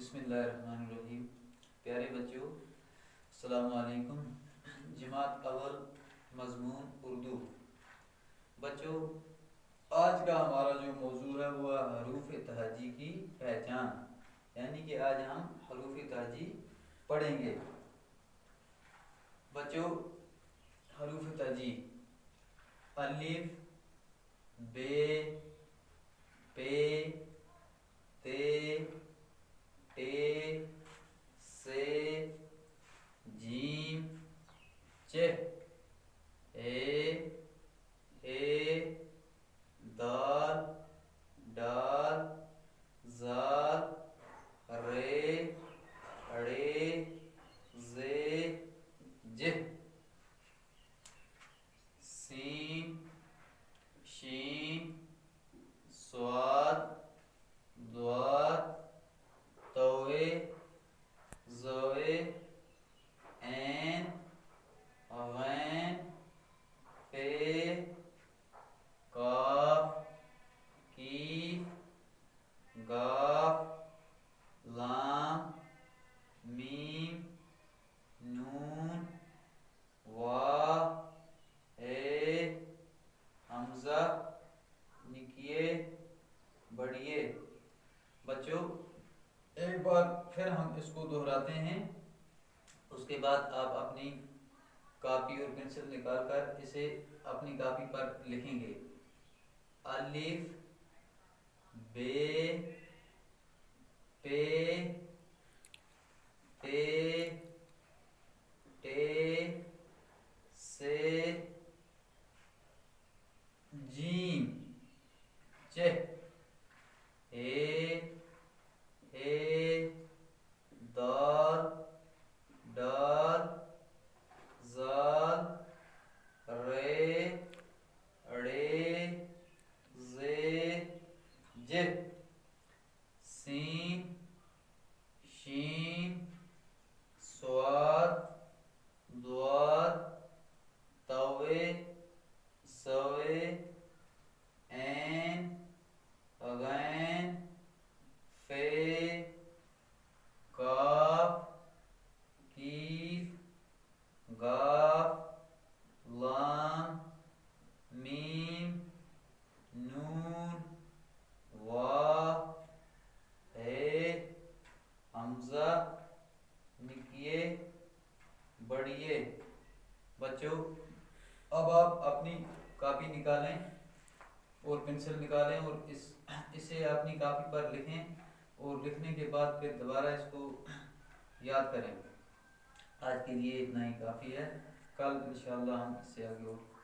बिस्मिल्लाहिर्रहमानिर्रहीम। प्यारे बच्चों, अस्सलाम वालेकुम। जमात अव्वल मज़मून उर्दू। बच्चों, आज का हमारा जो मौजू है वो है हरूफ तहजी की पहचान, यानी कि आज हम हरूफ तहजी पढ़ेंगे। बच्चों, हरूफ तहजी अलिफ, बे, पे, ते, टे, से, जीम, चे, ए, दाल, डाल, जाल, रे, अड़े, जे, जे, सीन, शीन, स्वाद, द्वाद, तवे, ज़वे, ऐन, गैन, फे, काफ, कीफ, गाफ, लाम, मीम, नून, वाव, ए, हमजा, निकिए, बढ़िए। बच्चों, एक बार फिर हम इसको दोहराते हैं, उसके बाद आप अपनी कॉपी और पेंसिल निकाल कर इसे अपनी कॉपी पर लिखेंगे। अलिफ, बे, पे, ते, टे, से, जीम, चे, ए, दाल, डाल, जाल, रे, अड़े, जे, जे, सीन, शीन, स्वाद, द्वाद, तवे, सवे, ऐन, गैन, फे, काफ, कीफ, गाफ, लाम, मीम, नून, वाव, हे, हमजा, निकिए, बढ़िए। बच्चों, अब आप अपनी कॉपी निकालें और पेंसिल निकालें और इसे अपनी कॉपी पर लिखें और लिखने के बाद फिर दोबारा इसको याद करें। आज के लिए इतना ही काफ़ी है, कल इंशाअल्लाह हम इससे आगे और